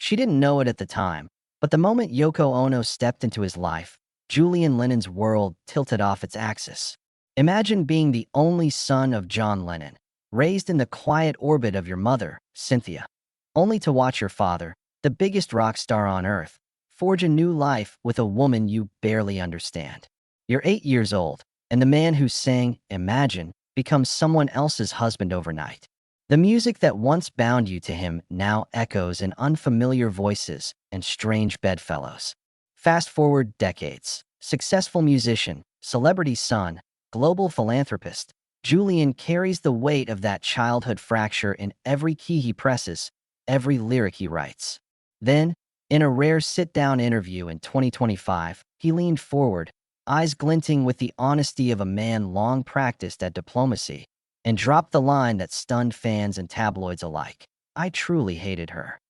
She didn't know it at the time, but the moment Yoko Ono stepped into his life, Julian Lennon's world tilted off its axis. Imagine being the only son of John Lennon, raised in the quiet orbit of your mother, Cynthia, only to watch your father, the biggest rock star on earth, forge a new life with a woman you barely understand. You're 8 years old, and the man who sang Imagine becomes someone else's husband overnight. The music that once bound you to him now echoes in unfamiliar voices and strange bedfellows. Fast forward decades. Successful musician, celebrity son, global philanthropist, Julian carries the weight of that childhood fracture in every key he presses, every lyric he writes. Then, in a rare sit-down interview in 2025, he leaned forward, eyes glinting with the honesty of a man long practiced at diplomacy, and dropped the line that stunned fans and tabloids alike. I truly hated her.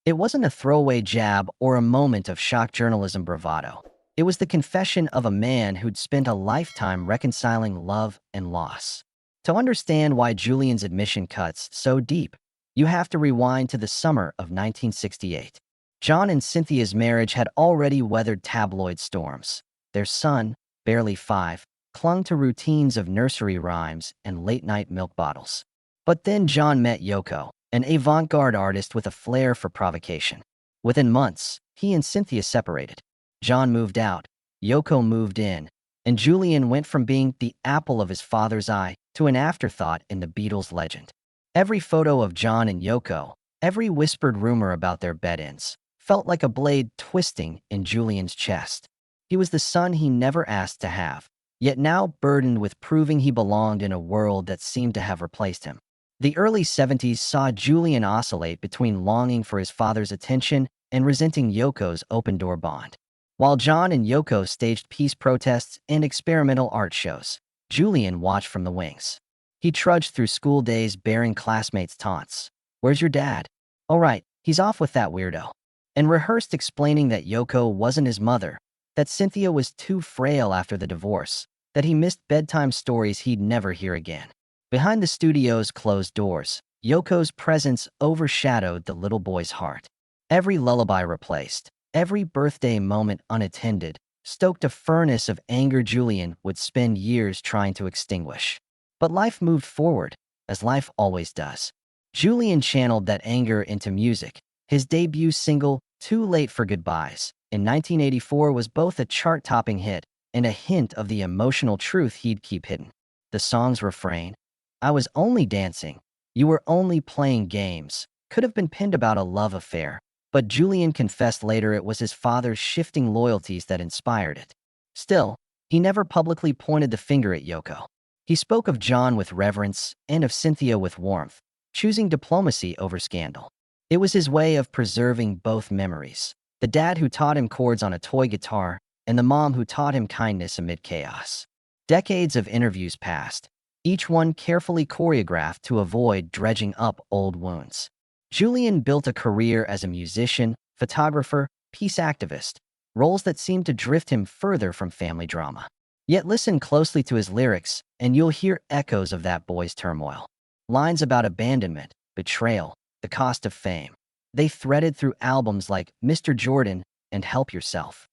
It wasn't a throwaway jab or a moment of shock journalism bravado. It was the confession of a man who'd spent a lifetime reconciling love and loss. To understand why Julian's admission cuts so deep, you have to rewind to the summer of 1968. John and Cynthia's marriage had already weathered tabloid storms. Their son, barely 5, clung to routines of nursery rhymes and late-night milk bottles. But then John met Yoko, an avant-garde artist with a flair for provocation. Within months, he and Cynthia separated. John moved out, Yoko moved in, and Julian went from being the apple of his father's eye to an afterthought in the Beatles' legend. Every photo of John and Yoko, every whispered rumor about their bed-ins, felt like a blade twisting in Julian's chest. He was the son he never asked to have, yet now burdened with proving he belonged in a world that seemed to have replaced him. The early 70s saw Julian oscillate between longing for his father's attention and resenting Yoko's open-door bond. While John and Yoko staged peace protests and experimental art shows, Julian watched from the wings. He trudged through school days bearing classmates' taunts. "Where's your dad?" "Oh right, he's off with that weirdo." And rehearsed explaining that Yoko wasn't his mother, that Cynthia was too frail after the divorce, that he missed bedtime stories he'd never hear again. Behind the studio's closed doors, Yoko's presence overshadowed the little boy's heart. Every lullaby replaced, every birthday moment unattended, stoked a furnace of anger Julian would spend years trying to extinguish. But life moved forward, as life always does. Julian channeled that anger into music. His debut single, Too Late for Goodbyes, in 1984 was both a chart-topping hit and a hint of the emotional truth he'd keep hidden. The song's refrain, "I was only dancing, you were only playing games," could have been pinned about a love affair, but Julian confessed later it was his father's shifting loyalties that inspired it. Still, he never publicly pointed the finger at Yoko. He spoke of John with reverence and of Cynthia with warmth, choosing diplomacy over scandal. It was his way of preserving both memories. The dad who taught him chords on a toy guitar, and the mom who taught him kindness amid chaos. Decades of interviews passed, each one carefully choreographed to avoid dredging up old wounds. Julian built a career as a musician, photographer, peace activist, roles that seemed to drift him further from family drama. Yet listen closely to his lyrics, and you'll hear echoes of that boy's turmoil. Lines about abandonment, betrayal, the cost of fame. They threaded through albums like Mr. Jordan and Help Yourself.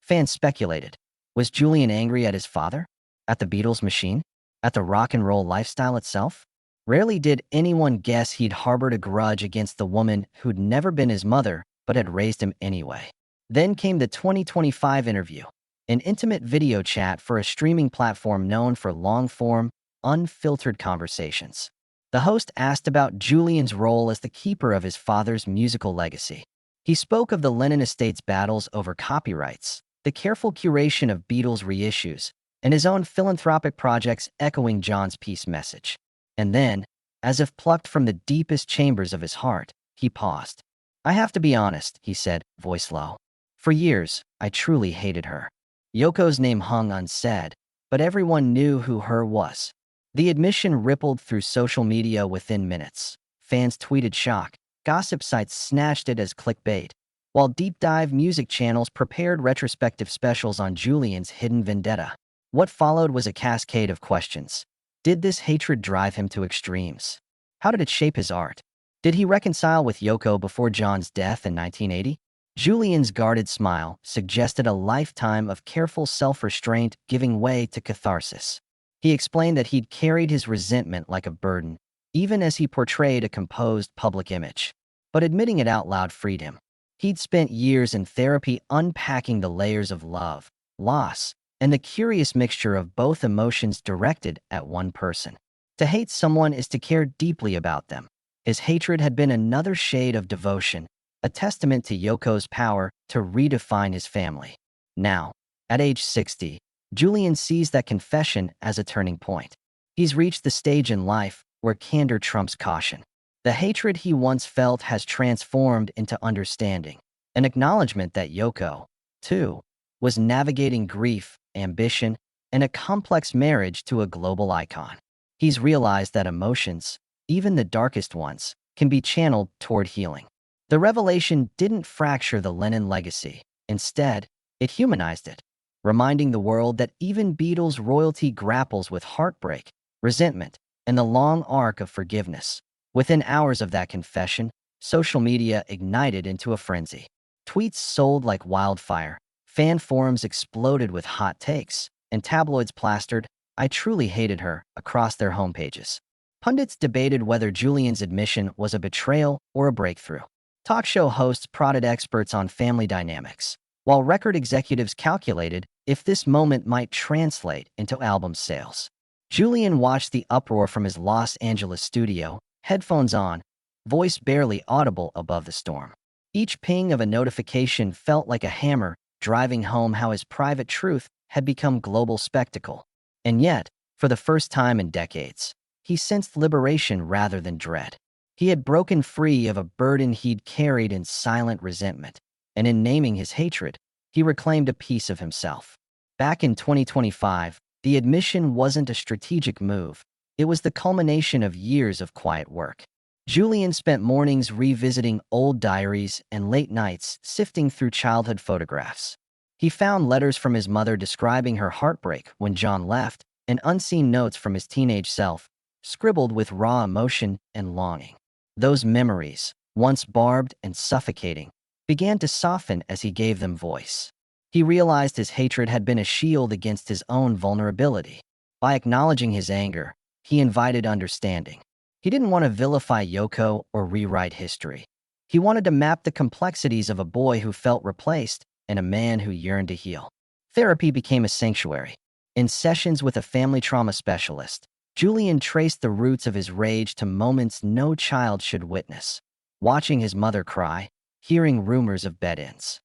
Fans speculated, was Julian angry at his father? At the Beatles machine? At the rock and roll lifestyle itself? Rarely did anyone guess he'd harbored a grudge against the woman who'd never been his mother but had raised him anyway. Then came the 2025 interview, an intimate video chat for a streaming platform known for long-form, unfiltered conversations. The host asked about Julian's role as the keeper of his father's musical legacy. He spoke of the Lennon estate's battles over copyrights, the careful curation of Beatles reissues, and his own philanthropic projects echoing John's peace message. And then, as if plucked from the deepest chambers of his heart, he paused. "I have to be honest," he said, voice low. "For years, I truly hated her." Yoko's name hung unsaid, but everyone knew who her was. The admission rippled through social media within minutes. Fans tweeted shock, gossip sites snatched it as clickbait, while deep-dive music channels prepared retrospective specials on Julian's hidden vendetta. What followed was a cascade of questions. Did this hatred drive him to extremes? How did it shape his art? Did he reconcile with Yoko before John's death in 1980? Julian's guarded smile suggested a lifetime of careful self-restraint giving way to catharsis. He explained that he'd carried his resentment like a burden, even as he portrayed a composed public image. But admitting it out loud freed him. He'd spent years in therapy unpacking the layers of love, loss, and the curious mixture of both emotions directed at one person. To hate someone is to care deeply about them. His hatred had been another shade of devotion, a testament to Yoko's power to redefine his family. Now, at age 60, Julian sees that confession as a turning point. He's reached the stage in life where candor trumps caution. The hatred he once felt has transformed into understanding, an acknowledgement that Yoko, too, was navigating grief, ambition, and a complex marriage to a global icon. He's realized that emotions, even the darkest ones, can be channeled toward healing. The revelation didn't fracture the Lennon legacy. Instead, it humanized it, reminding the world that even Beatles royalty grapples with heartbreak, resentment, and the long arc of forgiveness. Within hours of that confession, social media ignited into a frenzy. Tweets sold like wildfire, fan forums exploded with hot takes, and tabloids plastered, "I truly hated her," across their homepages. Pundits debated whether Julian's admission was a betrayal or a breakthrough. Talk show hosts prodded experts on family dynamics, while record executives calculated if this moment might translate into album sales. Julian watched the uproar from his Los Angeles studio, headphones on, voice barely audible above the storm. Each ping of a notification felt like a hammer driving home how his private truth had become global spectacle. And yet, for the first time in decades, he sensed liberation rather than dread. He had broken free of a burden he'd carried in silent resentment, and in naming his hatred, he reclaimed a piece of himself. Back in 2025, the admission wasn't a strategic move. It was the culmination of years of quiet work. Julian spent mornings revisiting old diaries and late nights sifting through childhood photographs. He found letters from his mother describing her heartbreak when John left, and unseen notes from his teenage self, scribbled with raw emotion and longing. Those memories, once barbed and suffocating, began to soften as he gave them voice. He realized his hatred had been a shield against his own vulnerability. By acknowledging his anger, he invited understanding. He didn't want to vilify Yoko or rewrite history. He wanted to map the complexities of a boy who felt replaced and a man who yearned to heal. Therapy became a sanctuary. In sessions with a family trauma specialist, Julian traced the roots of his rage to moments no child should witness. Watching his mother cry, hearing rumors of bed-ins,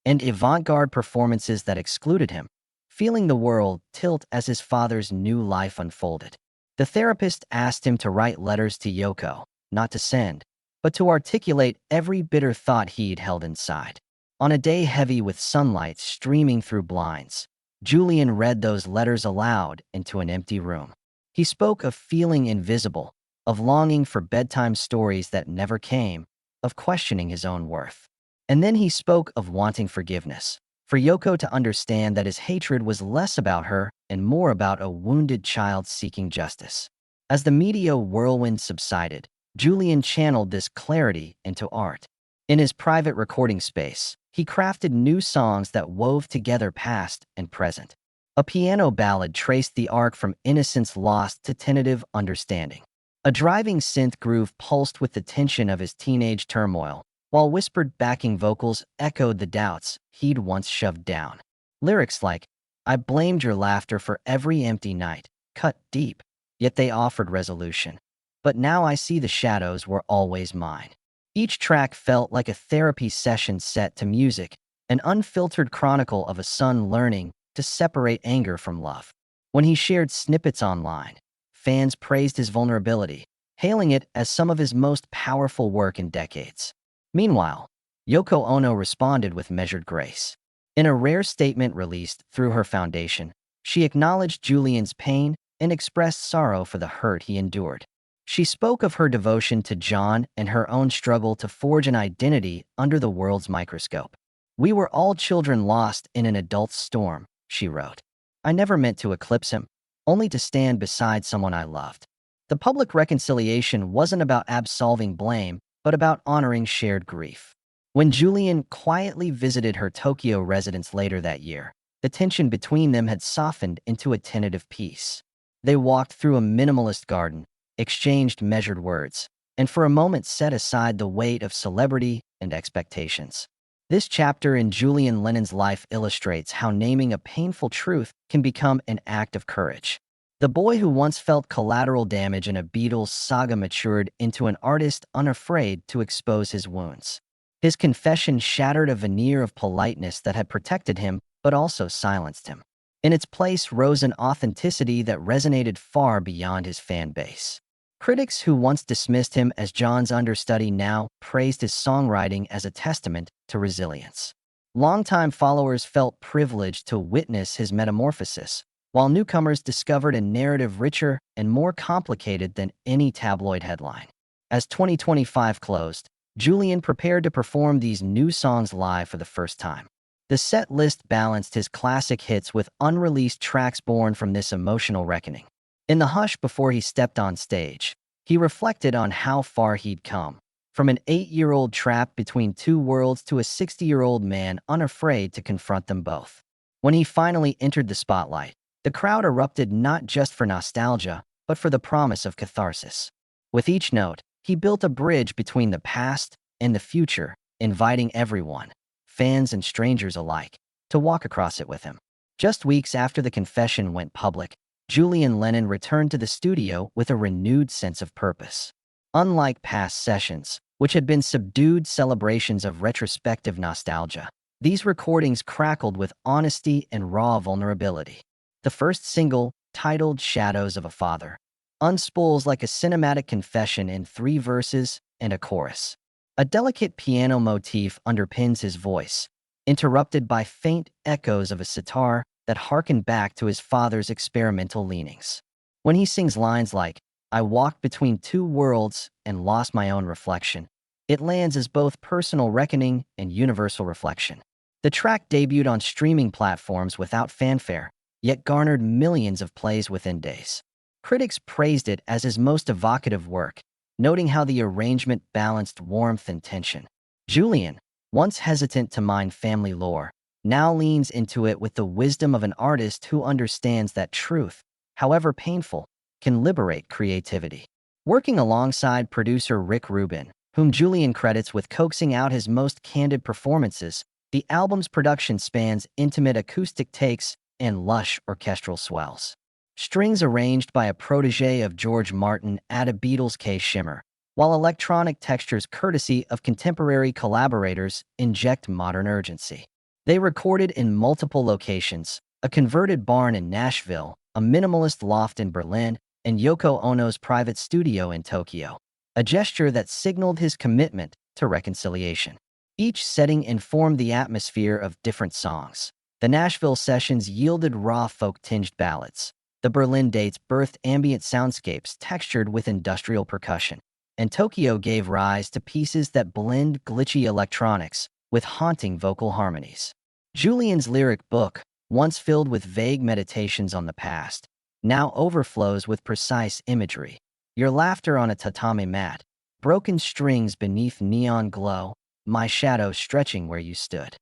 and avant-garde performances that excluded him, feeling the world tilt as his father's new life unfolded. The therapist asked him to write letters to Yoko, not to send, but to articulate every bitter thought he'd held inside. On a day heavy with sunlight streaming through blinds, Julian read those letters aloud into an empty room. He spoke of feeling invisible, of longing for bedtime stories that never came, of questioning his own worth. And then he spoke of wanting forgiveness, for Yoko to understand that his hatred was less about her and more about a wounded child seeking justice. As the media whirlwind subsided, Julian channeled this clarity into art. In his private recording space, he crafted new songs that wove together past and present. A piano ballad traced the arc from innocence lost to tentative understanding. A driving synth groove pulsed with the tension of his teenage turmoil, while whispered backing vocals echoed the doubts he'd once shoved down. Lyrics like, "I blamed your laughter for every empty night," cut deep, yet they offered resolution. "But now I see the shadows were always mine." Each track felt like a therapy session set to music, an unfiltered chronicle of a son learning to separate anger from love. When he shared snippets online, fans praised his vulnerability, hailing it as some of his most powerful work in decades. Meanwhile, Yoko Ono responded with measured grace. In a rare statement released through her foundation, she acknowledged Julian's pain and expressed sorrow for the hurt he endured. She spoke of her devotion to John and her own struggle to forge an identity under the world's microscope. "We were all children lost in an adult's storm," she wrote. "I never meant to eclipse him, only to stand beside someone I loved." The public reconciliation wasn't about absolving blame, but about honoring shared grief. When Julian quietly visited her Tokyo residence later that year, the tension between them had softened into a tentative peace. They walked through a minimalist garden, exchanged measured words, and for a moment set aside the weight of celebrity and expectations. This chapter in Julian Lennon's life illustrates how naming a painful truth can become an act of courage. The boy who once felt collateral damage in a Beatles saga matured into an artist unafraid to expose his wounds. His confession shattered a veneer of politeness that had protected him but also silenced him. In its place rose an authenticity that resonated far beyond his fan base. Critics who once dismissed him as John's understudy now praised his songwriting as a testament to resilience. Longtime followers felt privileged to witness his metamorphosis, while newcomers discovered a narrative richer and more complicated than any tabloid headline. As 2025 closed, Julian prepared to perform these new songs live for the first time. The set list balanced his classic hits with unreleased tracks born from this emotional reckoning. In the hush before he stepped on stage, he reflected on how far he'd come, from an 8-year-old trapped between two worlds to a 60-year-old man unafraid to confront them both. When he finally entered the spotlight, the crowd erupted not just for nostalgia, but for the promise of catharsis. With each note, he built a bridge between the past and the future, inviting everyone, fans and strangers alike, to walk across it with him. Just weeks after the confession went public, Julian Lennon returned to the studio with a renewed sense of purpose. Unlike past sessions, which had been subdued celebrations of retrospective nostalgia, these recordings crackled with honesty and raw vulnerability. The first single, titled Shadows of a Father, unspools like a cinematic confession in 3 verses and a chorus. A delicate piano motif underpins his voice, interrupted by faint echoes of a sitar that harken back to his father's experimental leanings. When he sings lines like, "I walked between two worlds and lost my own reflection," it lands as both personal reckoning and universal reflection. The track debuted on streaming platforms without fanfare, yet garnered millions of plays within days. Critics praised it as his most evocative work, noting how the arrangement balanced warmth and tension. Julian, once hesitant to mine family lore, now leans into it with the wisdom of an artist who understands that truth, however painful, can liberate creativity. Working alongside producer Rick Rubin, whom Julian credits with coaxing out his most candid performances, the album's production spans intimate acoustic takes and lush orchestral swells. Strings arranged by a protege of George Martin add a Beatles-K shimmer, while electronic textures courtesy of contemporary collaborators inject modern urgency. They recorded in multiple locations, a converted barn in Nashville, a minimalist loft in Berlin, and Yoko Ono's private studio in Tokyo, a gesture that signaled his commitment to reconciliation. Each setting informed the atmosphere of different songs. The Nashville sessions yielded raw folk-tinged ballads. The Berlin dates birthed ambient soundscapes textured with industrial percussion, and Tokyo gave rise to pieces that blend glitchy electronics with haunting vocal harmonies. Julian's lyric book, once filled with vague meditations on the past, now overflows with precise imagery. Your laughter on a tatami mat, broken strings beneath neon glow, my shadow stretching where you stood.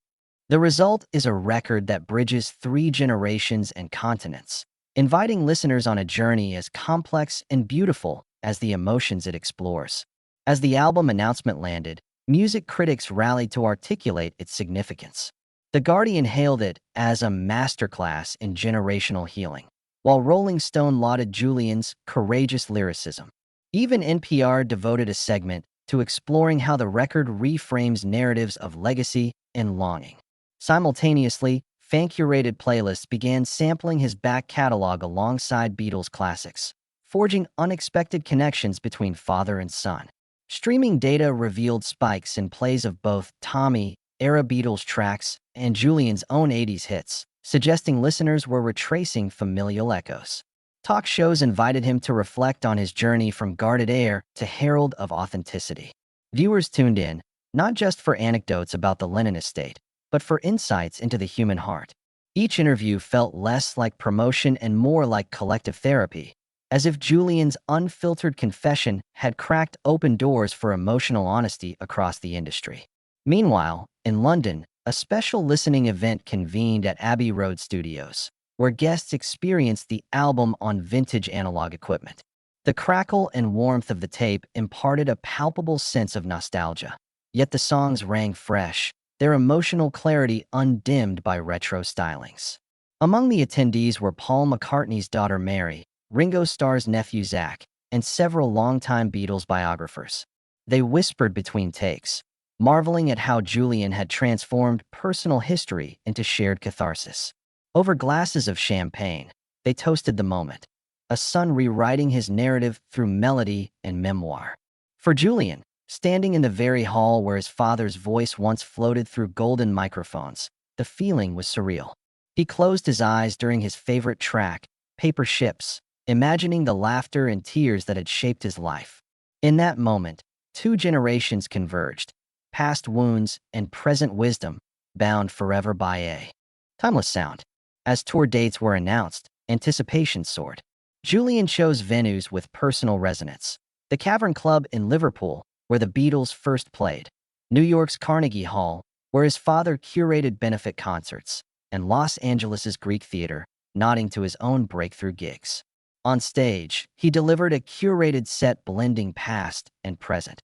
The result is a record that bridges 3 generations and continents, inviting listeners on a journey as complex and beautiful as the emotions it explores. As the album announcement landed, music critics rallied to articulate its significance. The Guardian hailed it as a masterclass in generational healing, while Rolling Stone lauded Julian's courageous lyricism. Even NPR devoted a segment to exploring how the record reframes narratives of legacy and longing. Simultaneously, fan-curated playlists began sampling his back catalog alongside Beatles classics, forging unexpected connections between father and son. Streaming data revealed spikes in plays of both Tommy-era Beatles tracks and Julian's own 80s hits, suggesting listeners were retracing familial echoes. Talk shows invited him to reflect on his journey from guarded air to herald of authenticity. Viewers tuned in, not just for anecdotes about the Lennon estate, but for insights into the human heart. Each interview felt less like promotion and more like collective therapy, as if Julian's unfiltered confession had cracked open doors for emotional honesty across the industry. Meanwhile, in London, a special listening event convened at Abbey Road Studios, where guests experienced the album on vintage analog equipment. The crackle and warmth of the tape imparted a palpable sense of nostalgia, yet the songs rang fresh, their emotional clarity undimmed by retro stylings. Among the attendees were Paul McCartney's daughter Mary, Ringo Starr's nephew Zach, and several longtime Beatles biographers. They whispered between takes, marveling at how Julian had transformed personal history into shared catharsis. Over glasses of champagne, they toasted the moment, a son rewriting his narrative through melody and memoir. For Julian, standing in the very hall where his father's voice once floated through golden microphones, the feeling was surreal. He closed his eyes during his favorite track, Paper Ships, imagining the laughter and tears that had shaped his life. In that moment, two generations converged, past wounds and present wisdom, bound forever by a timeless sound. As tour dates were announced, anticipation soared. Julian chose venues with personal resonance. The Cavern Club in Liverpool, where the Beatles first played, New York's Carnegie Hall, where his father curated benefit concerts, and Los Angeles' Greek Theater, nodding to his own breakthrough gigs. On stage, he delivered a curated set blending past and present,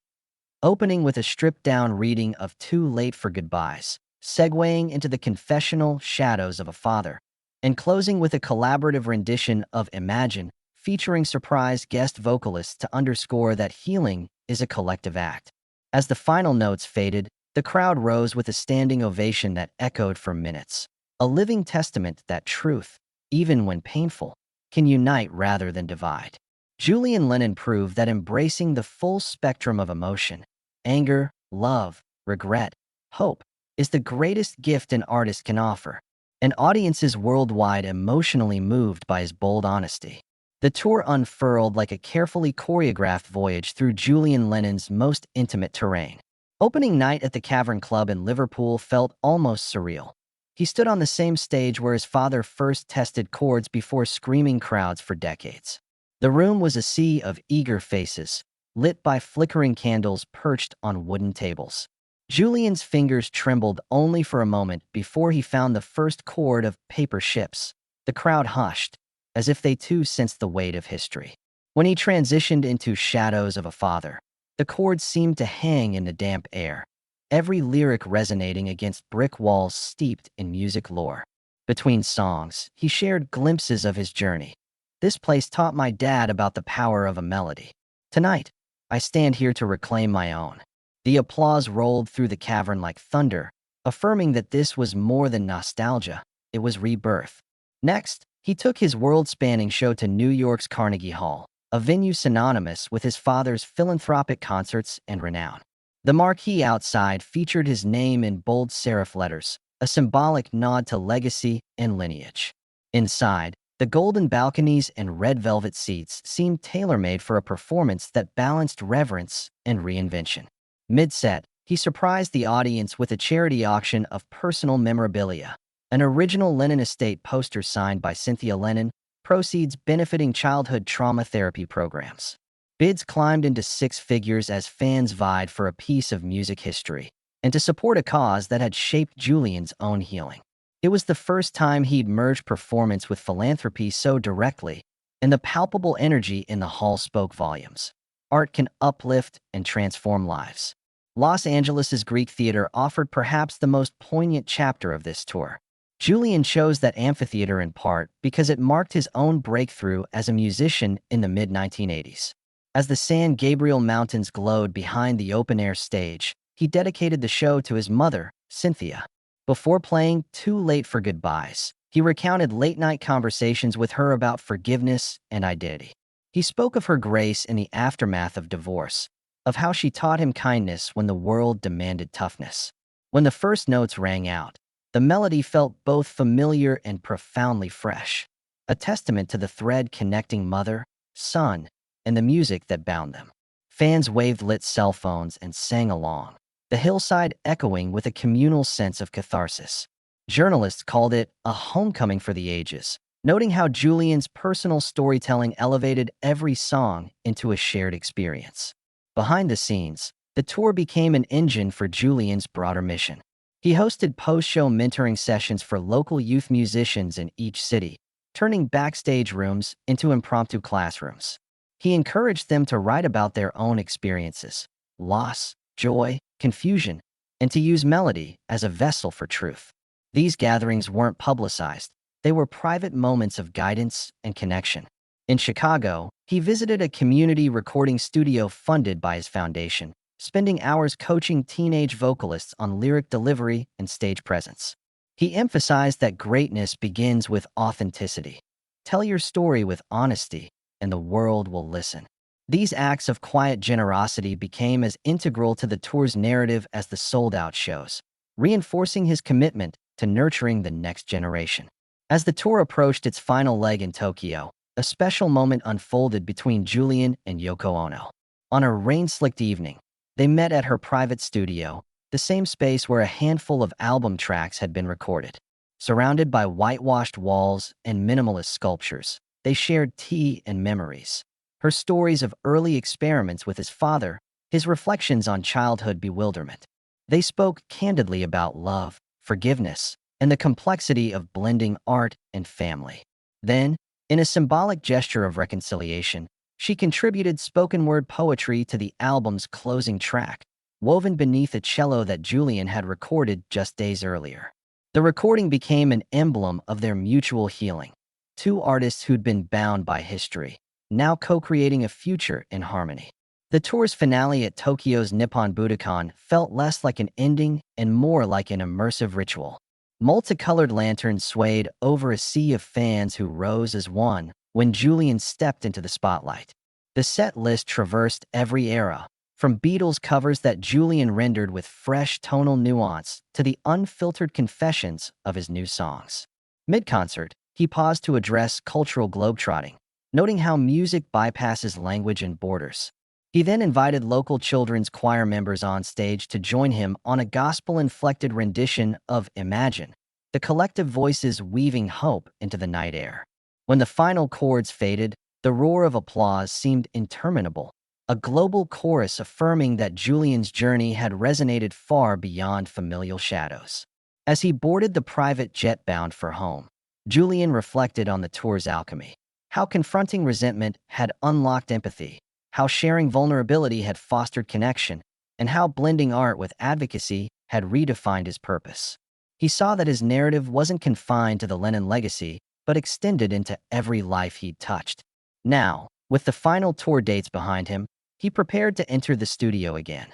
opening with a stripped-down reading of Too Late for Goodbyes, segueing into the confessional shadows of a father, and closing with a collaborative rendition of Imagine, featuring surprise guest vocalists to underscore that healing is a collective act. As the final notes faded, the crowd rose with a standing ovation that echoed for minutes, a living testament that truth, even when painful, can unite rather than divide. Julian Lennon proved that embracing the full spectrum of emotion, anger, love, regret, hope, is the greatest gift an artist can offer, and audiences worldwide emotionally moved by his bold honesty. The tour unfurled like a carefully choreographed voyage through Julian Lennon's most intimate terrain. Opening night at the Cavern Club in Liverpool felt almost surreal. He stood on the same stage where his father first tested chords before screaming crowds for decades. The room was a sea of eager faces, lit by flickering candles perched on wooden tables. Julian's fingers trembled only for a moment before he found the first chord of Paper Ships. The crowd hushed, as if they too sensed the weight of history. When he transitioned into Shadows of a Father, the chords seemed to hang in the damp air, every lyric resonating against brick walls steeped in music lore. Between songs, he shared glimpses of his journey. This place taught my dad about the power of a melody. Tonight, I stand here to reclaim my own. The applause rolled through the cavern like thunder, affirming that this was more than nostalgia, it was rebirth. Next, he took his world-spanning show to New York's Carnegie Hall, a venue synonymous with his father's philanthropic concerts and renown. The marquee outside featured his name in bold serif letters, a symbolic nod to legacy and lineage. Inside, the golden balconies and red velvet seats seemed tailor-made for a performance that balanced reverence and reinvention. Mid-set, he surprised the audience with a charity auction of personal memorabilia, an original Lennon estate poster signed by Cynthia Lennon, proceeds benefiting childhood trauma therapy programs. Bids climbed into six figures as fans vied for a piece of music history, and to support a cause that had shaped Julian's own healing. It was the first time he'd merged performance with philanthropy so directly, and the palpable energy in the hall spoke volumes. Art can uplift and transform lives. Los Angeles' Greek Theater offered perhaps the most poignant chapter of this tour. Julian chose that amphitheater in part because it marked his own breakthrough as a musician in the mid-1980s. As the San Gabriel Mountains glowed behind the open-air stage, he dedicated the show to his mother, Cynthia. Before playing Too Late for Goodbyes, he recounted late-night conversations with her about forgiveness and identity. He spoke of her grace in the aftermath of divorce, of how she taught him kindness when the world demanded toughness. When the first notes rang out, the melody felt both familiar and profoundly fresh, a testament to the thread connecting mother, son, and the music that bound them. Fans waved lit cell phones and sang along, the hillside echoing with a communal sense of catharsis. Journalists called it a homecoming for the ages, noting how Julian's personal storytelling elevated every song into a shared experience. Behind the scenes, the tour became an engine for Julian's broader mission. He hosted post-show mentoring sessions for local youth musicians in each city, turning backstage rooms into impromptu classrooms. He encouraged them to write about their own experiences, loss, joy, confusion, and to use melody as a vessel for truth. These gatherings weren't publicized. They were private moments of guidance and connection. In Chicago, he visited a community recording studio funded by his foundation, spending hours coaching teenage vocalists on lyric delivery and stage presence. He emphasized that greatness begins with authenticity. Tell your story with honesty, and the world will listen. These acts of quiet generosity became as integral to the tour's narrative as the sold-out shows, reinforcing his commitment to nurturing the next generation. As the tour approached its final leg in Tokyo, a special moment unfolded between Julian and Yoko Ono. On a rain-slicked evening, they met at her private studio, the same space where a handful of album tracks had been recorded. Surrounded by whitewashed walls and minimalist sculptures, they shared tea and memories. Her stories of early experiments with his father, his reflections on childhood bewilderment. They spoke candidly about love, forgiveness, and the complexity of blending art and family. Then, in a symbolic gesture of reconciliation, she contributed spoken-word poetry to the album's closing track, woven beneath a cello that Julian had recorded just days earlier. The recording became an emblem of their mutual healing. Two artists who'd been bound by history, now co-creating a future in harmony. The tour's finale at Tokyo's Nippon Budokan felt less like an ending and more like an immersive ritual. Multicolored lanterns swayed over a sea of fans who rose as one when Julian stepped into the spotlight. The set list traversed every era, from Beatles covers that Julian rendered with fresh tonal nuance to the unfiltered confessions of his new songs. Mid-concert, he paused to address cultural globetrotting, noting how music bypasses language and borders. He then invited local children's choir members on stage to join him on a gospel-inflected rendition of Imagine, the collective voices weaving hope into the night air. When the final chords faded, the roar of applause seemed interminable, a global chorus affirming that Julian's journey had resonated far beyond familial shadows. As he boarded the private jet bound for home, Julian reflected on the tour's alchemy, how confronting resentment had unlocked empathy, how sharing vulnerability had fostered connection, and how blending art with advocacy had redefined his purpose. He saw that his narrative wasn't confined to the Lennon legacy, but extended into every life he'd touched. Now, with the final tour dates behind him, he prepared to enter the studio again,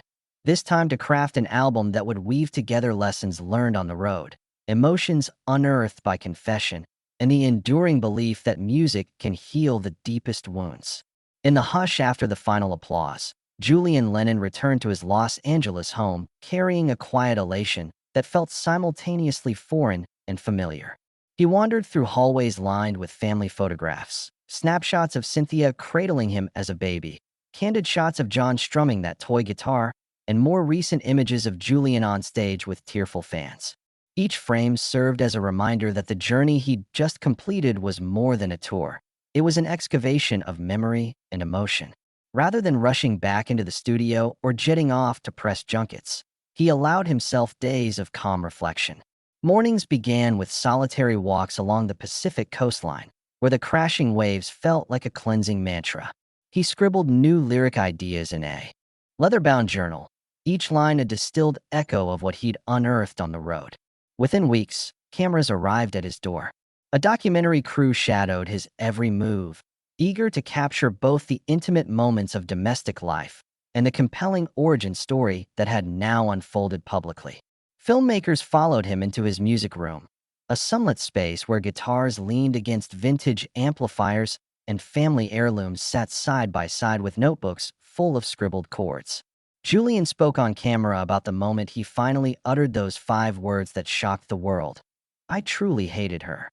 this time to craft an album that would weave together lessons learned on the road, emotions unearthed by confession, and the enduring belief that music can heal the deepest wounds. In the hush after the final applause, Julian Lennon returned to his Los Angeles home, carrying a quiet elation that felt simultaneously foreign and familiar. He wandered through hallways lined with family photographs, snapshots of Cynthia cradling him as a baby, candid shots of John strumming that toy guitar, and more recent images of Julian on stage with tearful fans. Each frame served as a reminder that the journey he'd just completed was more than a tour. It was an excavation of memory and emotion. Rather than rushing back into the studio or jetting off to press junkets, he allowed himself days of calm reflection. Mornings began with solitary walks along the Pacific coastline, where the crashing waves felt like a cleansing mantra. He scribbled new lyric ideas in a leather-bound journal, each line a distilled echo of what he'd unearthed on the road. Within weeks, cameras arrived at his door. A documentary crew shadowed his every move, eager to capture both the intimate moments of domestic life and the compelling origin story that had now unfolded publicly. Filmmakers followed him into his music room, a sunlit space where guitars leaned against vintage amplifiers and family heirlooms sat side by side with notebooks full of scribbled chords. Julian spoke on camera about the moment he finally uttered those 5 words that shocked the world. "I truly hated her."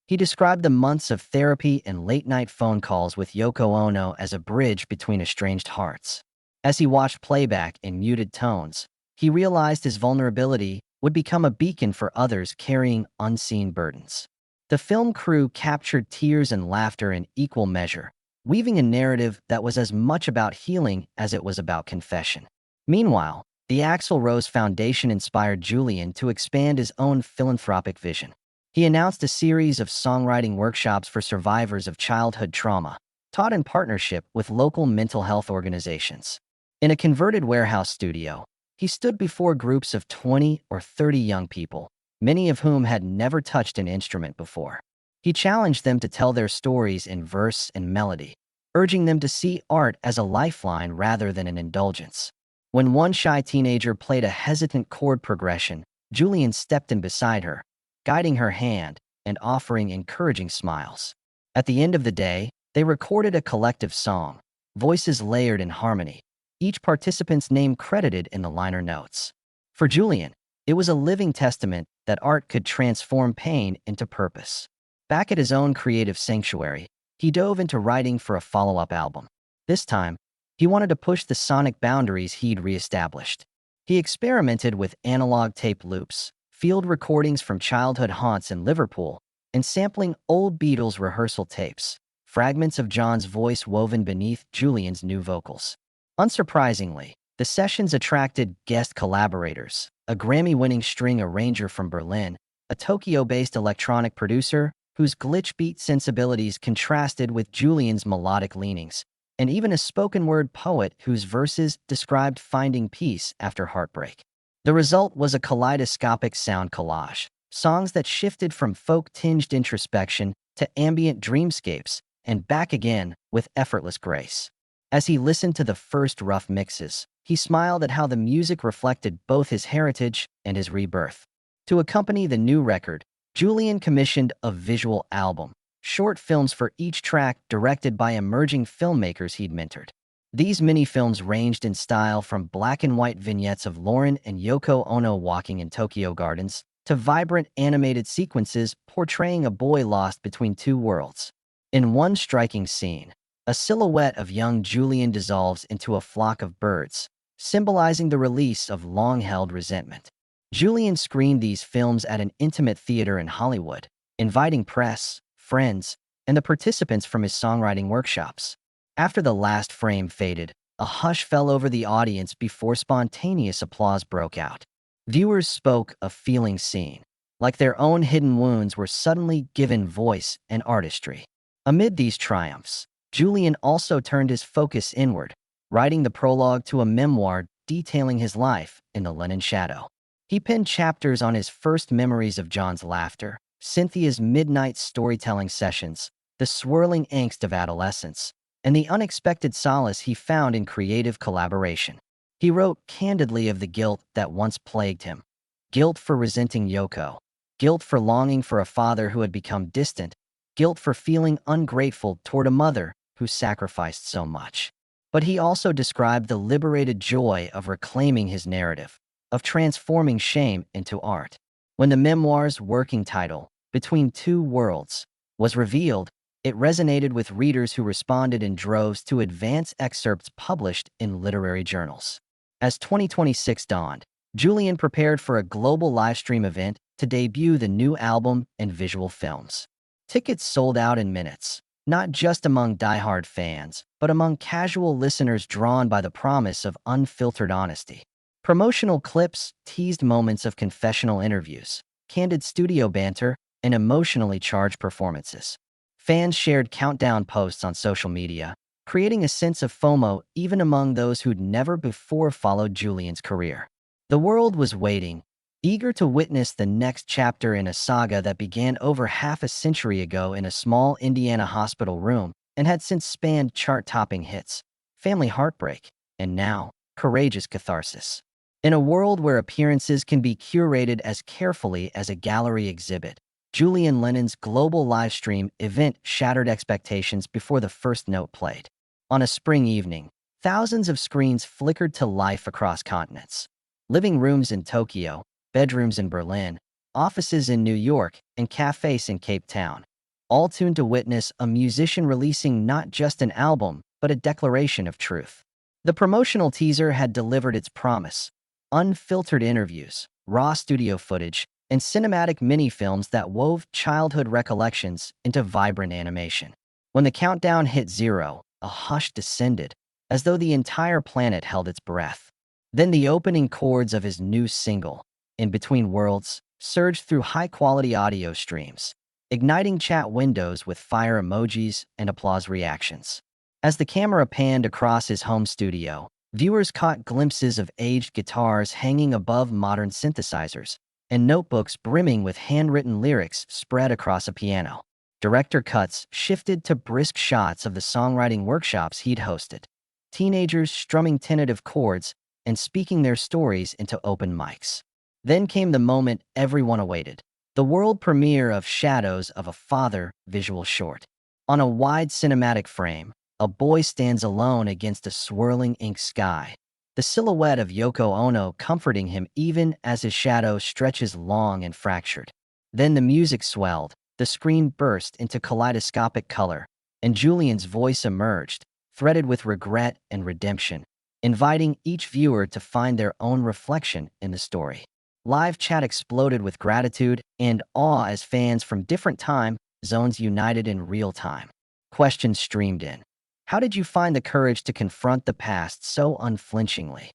He described the months of therapy and late-night phone calls with Yoko Ono as a bridge between estranged hearts. As he watched playback in muted tones, he realized his vulnerability would become a beacon for others carrying unseen burdens. The film crew captured tears and laughter in equal measure, weaving a narrative that was as much about healing as it was about confession. Meanwhile, the Axl Rose Foundation inspired Julian to expand his own philanthropic vision. He announced a series of songwriting workshops for survivors of childhood trauma, taught in partnership with local mental health organizations. In a converted warehouse studio, he stood before groups of 20 or 30 young people, many of whom had never touched an instrument before. He challenged them to tell their stories in verse and melody, urging them to see art as a lifeline rather than an indulgence. When one shy teenager played a hesitant chord progression, Julian stepped in beside her, guiding her hand and offering encouraging smiles. At the end of the day, they recorded a collective song, voices layered in harmony, each participant's name credited in the liner notes. For Julian, it was a living testament that art could transform pain into purpose. Back at his own creative sanctuary, he dove into writing for a follow-up album. This time, he wanted to push the sonic boundaries he'd reestablished. He experimented with analog tape loops, field recordings from childhood haunts in Liverpool, and sampling old Beatles rehearsal tapes, fragments of John's voice woven beneath Julian's new vocals. Unsurprisingly, the sessions attracted guest collaborators, a Grammy-winning string arranger from Berlin, a Tokyo-based electronic producer whose glitch beat sensibilities contrasted with Julian's melodic leanings, and even a spoken-word poet whose verses described finding peace after heartbreak. The result was a kaleidoscopic sound collage, songs that shifted from folk-tinged introspection to ambient dreamscapes and back again with effortless grace. As he listened to the first rough mixes, he smiled at how the music reflected both his heritage and his rebirth. To accompany the new record, Julian commissioned a visual album, short films for each track directed by emerging filmmakers he'd mentored. These mini-films ranged in style from black-and-white vignettes of Lauren and Yoko Ono walking in Tokyo gardens to vibrant animated sequences portraying a boy lost between two worlds. In one striking scene, a silhouette of young Julian dissolves into a flock of birds, symbolizing the release of long-held resentment. Julian screened these films at an intimate theater in Hollywood, inviting press, friends, and the participants from his songwriting workshops. After the last frame faded, a hush fell over the audience before spontaneous applause broke out. Viewers spoke of feeling seen, like their own hidden wounds were suddenly given voice and artistry. Amid these triumphs, Julian also turned his focus inward, writing the prologue to a memoir detailing his life in the Lennon shadow. He penned chapters on his first memories of John's laughter, Cynthia's midnight storytelling sessions, the swirling angst of adolescence, and the unexpected solace he found in creative collaboration. He wrote candidly of the guilt that once plagued him. Guilt for resenting Yoko, guilt for longing for a father who had become distant, guilt for feeling ungrateful toward a mother who sacrificed so much. But he also described the liberated joy of reclaiming his narrative, of transforming shame into art. When the memoir's working title, Between Two Worlds, was revealed, it resonated with readers who responded in droves to advance excerpts published in literary journals. As 2026 dawned, Julian prepared for a global livestream event to debut the new album and visual films. Tickets sold out in minutes, not just among diehard fans, but among casual listeners drawn by the promise of unfiltered honesty. Promotional clips teased moments of confessional interviews, candid studio banter, and emotionally charged performances. Fans shared countdown posts on social media, creating a sense of FOMO even among those who'd never before followed Julian's career. The world was waiting, eager to witness the next chapter in a saga that began over half a century ago in a small Indiana hospital room and had since spanned chart-topping hits, family heartbreak, and now, courageous catharsis. In a world where appearances can be curated as carefully as a gallery exhibit, Julian Lennon's global livestream event shattered expectations before the first note played. On a spring evening, thousands of screens flickered to life across continents. Living rooms in Tokyo, bedrooms in Berlin, offices in New York, and cafes in Cape Town, all tuned to witness a musician releasing not just an album, but a declaration of truth. The promotional teaser had delivered its promise: unfiltered interviews, raw studio footage, and cinematic mini-films that wove childhood recollections into vibrant animation. When the countdown hit 0, a hush descended, as though the entire planet held its breath. Then the opening chords of his new single, In Between Worlds, surged through high-quality audio streams, igniting chat windows with fire emojis and applause reactions. As the camera panned across his home studio, viewers caught glimpses of aged guitars hanging above modern synthesizers, and notebooks brimming with handwritten lyrics spread across a piano. Director cuts shifted to brisk shots of the songwriting workshops he'd hosted, teenagers strumming tentative chords and speaking their stories into open mics. Then came the moment everyone awaited, the world premiere of Shadows of a Father visual short. On a wide cinematic frame, a boy stands alone against a swirling ink sky, the silhouette of Yoko Ono comforting him even as his shadow stretches long and fractured. Then the music swelled, the screen burst into kaleidoscopic color, and Julian's voice emerged, threaded with regret and redemption, inviting each viewer to find their own reflection in the story. Live chat exploded with gratitude and awe as fans from different time zones united in real time. Questions streamed in. How did you find the courage to confront the past so unflinchingly?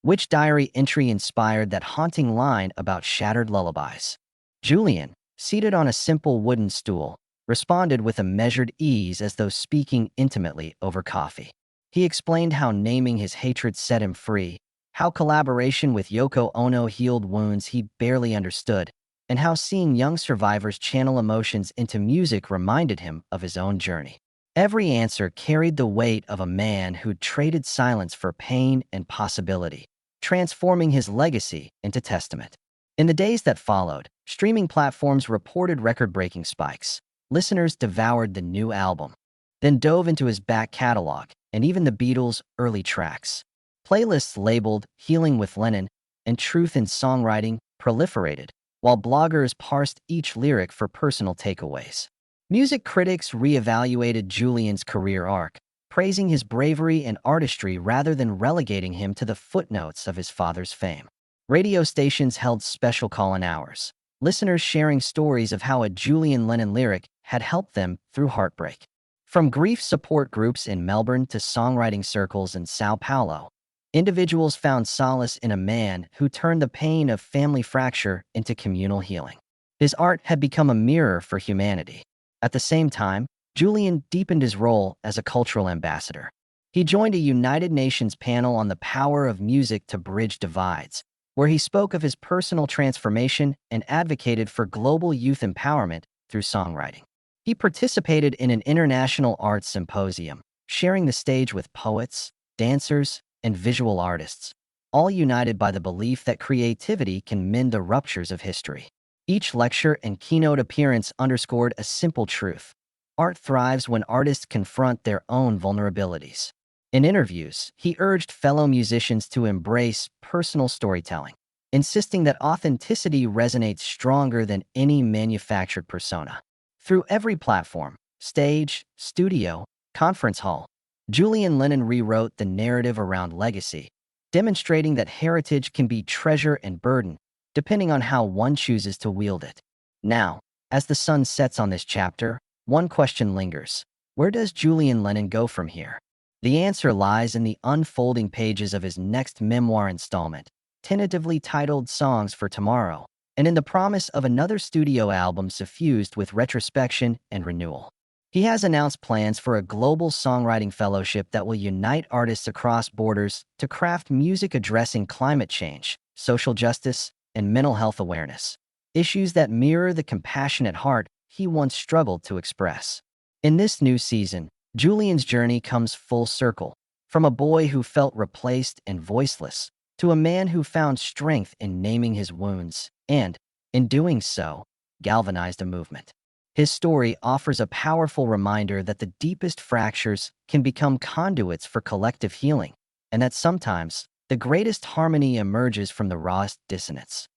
Which diary entry inspired that haunting line about shattered lullabies? Julian, seated on a simple wooden stool, responded with a measured ease as though speaking intimately over coffee. He explained how naming his hatred set him free, how collaboration with Yoko Ono healed wounds he barely understood, and how seeing young survivors channel emotions into music reminded him of his own journey. Every answer carried the weight of a man who'd traded silence for pain and possibility, transforming his legacy into testament. In the days that followed, streaming platforms reported record-breaking spikes. Listeners devoured the new album, then dove into his back catalog and even the Beatles' early tracks. Playlists labeled Healing with Lennon and Truth in Songwriting proliferated, while bloggers parsed each lyric for personal takeaways. Music critics reevaluated Julian's career arc, praising his bravery and artistry rather than relegating him to the footnotes of his father's fame. Radio stations held special call-in hours, listeners sharing stories of how a Julian Lennon lyric had helped them through heartbreak. From grief support groups in Melbourne to songwriting circles in Sao Paulo, individuals found solace in a man who turned the pain of family fracture into communal healing. His art had become a mirror for humanity. At the same time, Julian deepened his role as a cultural ambassador. He joined a United Nations panel on the power of music to bridge divides, where he spoke of his personal transformation and advocated for global youth empowerment through songwriting. He participated in an international arts symposium, sharing the stage with poets, dancers, and visual artists, all united by the belief that creativity can mend the ruptures of history. Each lecture and keynote appearance underscored a simple truth: art thrives when artists confront their own vulnerabilities. In interviews, he urged fellow musicians to embrace personal storytelling, insisting that authenticity resonates stronger than any manufactured persona. Through every platform, stage, studio, conference hall, Julian Lennon rewrote the narrative around legacy, demonstrating that heritage can be treasure and burden, depending on how one chooses to wield it. Now, as the sun sets on this chapter, one question lingers: where does Julian Lennon go from here? The answer lies in the unfolding pages of his next memoir installment, tentatively titled Songs for Tomorrow, and in the promise of another studio album suffused with retrospection and renewal. He has announced plans for a global songwriting fellowship that will unite artists across borders to craft music addressing climate change, social justice, and mental health awareness, issues that mirror the compassionate heart he once struggled to express. In this new season, Julian's journey comes full circle, from a boy who felt replaced and voiceless to a man who found strength in naming his wounds and, in doing so, galvanized a movement. His story offers a powerful reminder that the deepest fractures can become conduits for collective healing, and that sometimes the greatest harmony emerges from the rawest dissonance.